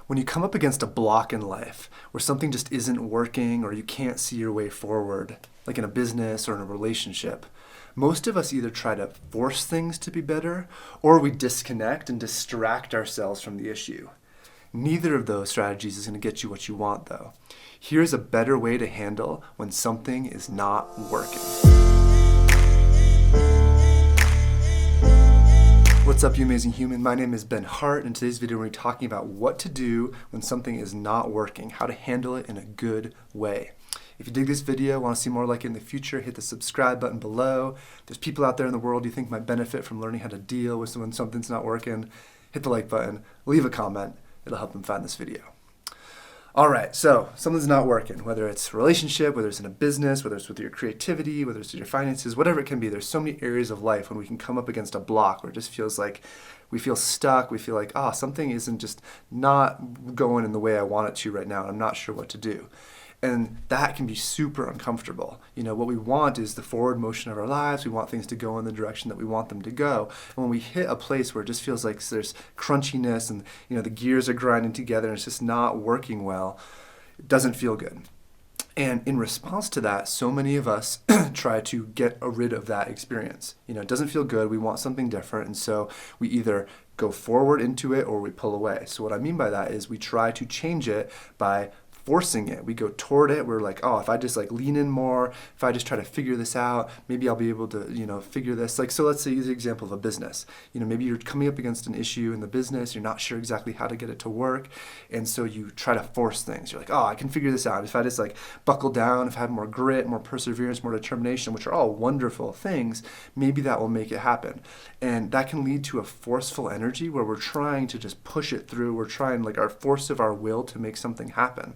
When you come up against a block in life where something just isn't working or you can't see your way forward, like in a business or in a relationship, most of us either try to force things to be better or we disconnect and distract ourselves from the issue. Neither of those strategies is going to get you what you want, though. Here's a better way to handle when something is not working. What's up, you amazing human? My name is Ben Hart, and in today's video we're going to be talking about what to do when something is not working, how to handle it in a good way. If you dig this video, want to see more like it in the future, hit the subscribe button below. There's people out there in the world you think might benefit from learning how to deal with when something's not working. Hit the like button, leave a comment, it'll help them find this video. All right, so something's not working, whether it's a relationship, whether it's in a business, whether it's with your creativity, whether it's with your finances, whatever it can be. There's so many areas of life when we can come up against a block where it just feels like we feel stuck. We feel like, something isn't just not going in the way I want it to right now, and I'm not sure what to do. And that can be super uncomfortable. You know, what we want is the forward motion of our lives. We want things to go in the direction that we want them to go. And when we hit a place where it just feels like there's crunchiness and, the gears are grinding together and it's just not working well, it doesn't feel good. And in response to that, so many of us try to get rid of that experience. It doesn't feel good. We want something different. And so we either go forward into it or we pull away. So what I mean by that is we try to change it by forcing it. We go toward it. We're like, if I just lean in more, if I just try to figure this out, maybe I'll be able to, figure this. So let's say use the example of a business. Maybe you're coming up against an issue in the business. You're not sure exactly how to get it to work. And so you try to force things. You're like, I can figure this out. If I just buckle down, if I have more grit, more perseverance, more determination, which are all wonderful things, maybe that will make it happen. And that can lead to a forceful energy where we're trying to just push it through. We're trying our force of our will to make something happen.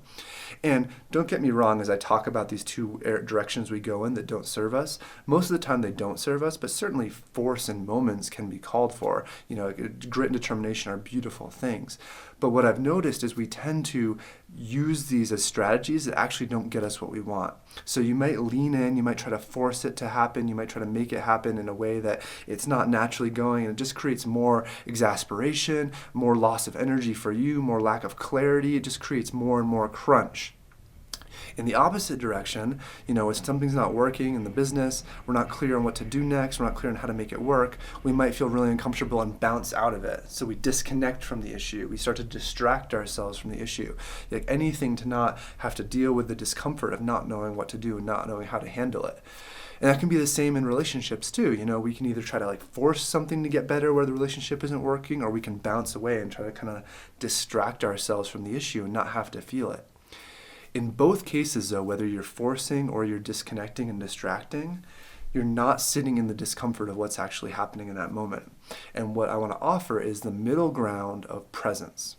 And don't get me wrong, as I talk about these two directions we go in that don't serve us, most of the time they don't serve us, but certainly force and moments can be called for. Grit and determination are beautiful things. But what I've noticed is we tend to use these as strategies that actually don't get us what we want. So you might lean in, you might try to force it to happen, you might try to make it happen in a way that it's not naturally going, and it just creates more exasperation, more loss of energy for you, more lack of clarity. It just creates more and more crunch. In the opposite direction, if something's not working in the business, we're not clear on what to do next, we're not clear on how to make it work, we might feel really uncomfortable and bounce out of it. So we disconnect from the issue. We start to distract ourselves from the issue. Anything to not have to deal with the discomfort of not knowing what to do and not knowing how to handle it. And that can be the same in relationships too. We can either try to force something to get better where the relationship isn't working, or we can bounce away and try to kind of distract ourselves from the issue and not have to feel it. In both cases, though, whether you're forcing or you're disconnecting and distracting, you're not sitting in the discomfort of what's actually happening in that moment. And what I want to offer is the middle ground of presence.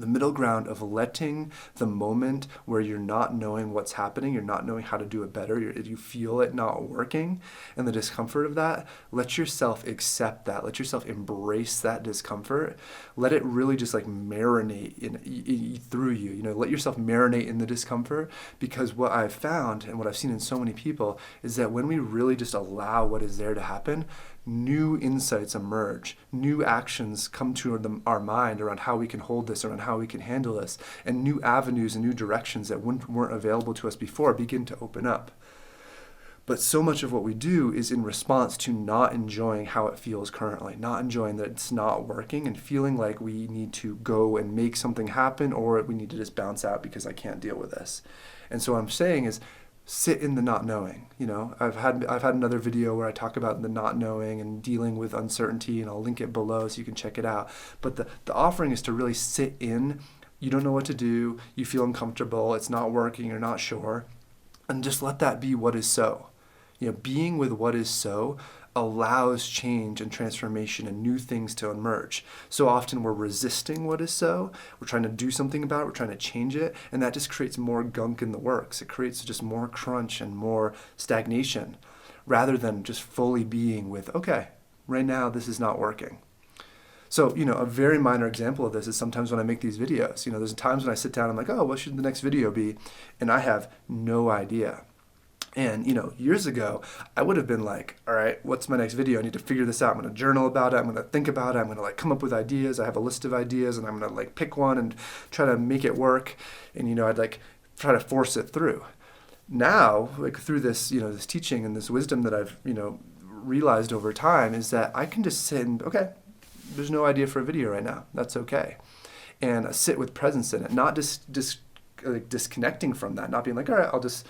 The middle ground of letting the moment where you're not knowing what's happening, you're not knowing how to do it better, you feel it not working, and the discomfort of that, let yourself accept that. Let yourself embrace that discomfort. Let it really just marinate through you. Let yourself marinate in the discomfort, because what I've found and what I've seen in so many people is that when we really just allow what is there to happen, new insights emerge, new actions come to our mind around how we can hold this, around how we can handle this, and new avenues and new directions that weren't available to us before begin to open up. But so much of what we do is in response to not enjoying how it feels currently, not enjoying that it's not working, and feeling like we need to go and make something happen, or we need to just bounce out because I can't deal with this. And so what I'm saying is, sit in the not knowing. I've had another video where I talk about the not knowing and dealing with uncertainty, and I'll link it below so you can check it out. But the offering is to really sit in. You don't know what to do. You feel uncomfortable. It's not working. You're not sure. And just let that be what is so. Being with what is so allows change and transformation and new things to emerge. So often we're resisting what is so, we're trying to do something about it, we're trying to change it, and that just creates more gunk in the works. It creates just more crunch and more stagnation, rather than just fully being with, okay, right now this is not working. So, a very minor example of this is sometimes when I make these videos, there's times when I sit down and I'm like, what should the next video be? And I have no idea. And, years ago, I would have been like, all right, what's my next video? I need to figure this out. I'm going to journal about it. I'm going to think about it. I'm going to come up with ideas. I have a list of ideas, and I'm going to pick one and try to make it work. And, I'd try to force it through. Now, through this, this teaching and this wisdom that I've, realized over time is that I can just sit and, okay, there's no idea for a video right now. That's okay. And sit with presence in it, not disconnecting from that, not being like, all right, I'll just,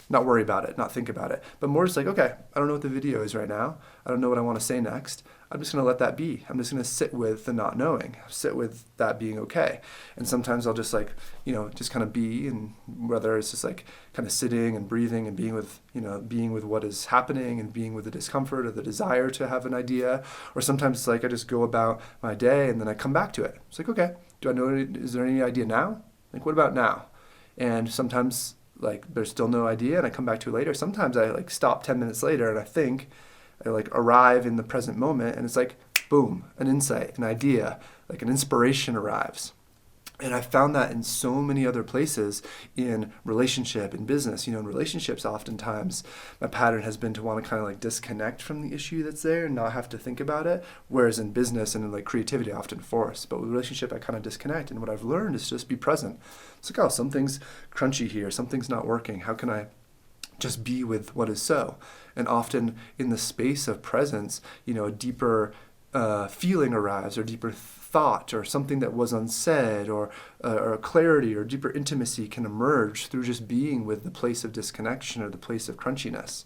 not worry about it, not think about it, but more just okay, I don't know what the video is right now. I don't know what I want to say next. I'm just going to let that be. I'm just going to sit with the not knowing, sit with that being okay. And sometimes I'll just just kind of be, and whether it's just kind of sitting and breathing and being with what is happening and being with the discomfort or the desire to have an idea, or sometimes it's I just go about my day and then I come back to it. It's okay, do I know, is there any idea now? What about now? And sometimes there's still no idea and I come back to it later. Sometimes I stop 10 minutes later and I arrive in the present moment, and it's boom, an insight, an idea, an inspiration arrives. And I found that in so many other places, in relationship, in business. In relationships, oftentimes my pattern has been to want to kind of disconnect from the issue that's there and not have to think about it. Whereas in business and in creativity, I often force. But with relationship, I kind of disconnect. And what I've learned is just be present. It's oh, something's crunchy here, something's not working. How can I just be with what is so? And often in the space of presence, a deeper feeling arrives, or deeper thought, or something that was unsaid, or clarity or deeper intimacy can emerge through just being with the place of disconnection or the place of crunchiness.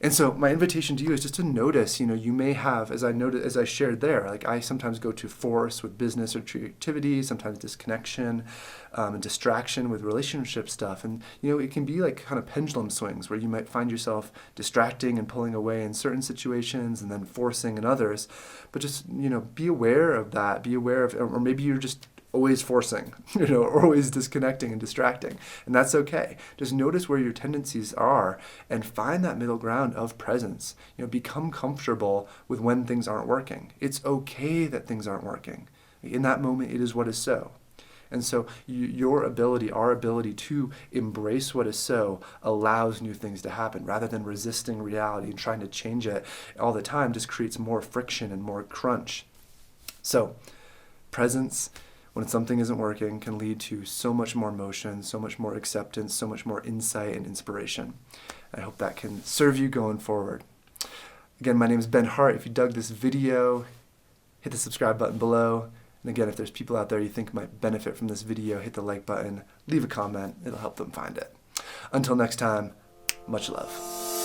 And so my invitation to you is just to notice, you may have, as I shared there, I sometimes go to force with business or creativity, sometimes disconnection and distraction with relationship stuff. And, it can be kind of pendulum swings where you might find yourself distracting and pulling away in certain situations and then forcing in others. But just, be aware of that, be aware of, or maybe you're just always forcing, or always disconnecting and distracting. And that's okay. Just notice where your tendencies are and find that middle ground of presence. Become comfortable with when things aren't working. It's okay that things aren't working. In that moment, it is what is so. And so our ability to embrace what is so allows new things to happen rather than resisting reality and trying to change it all the time. Just creates more friction and more crunch. So presence, when something isn't working, can lead to so much more motion, so much more acceptance, so much more insight and inspiration. I hope that can serve you going forward. Again, my name is Ben Hart. If you dug this video, hit the subscribe button below. And again, if there's people out there you think might benefit from this video, hit the like button, leave a comment. It'll help them find it. Until next time, much love.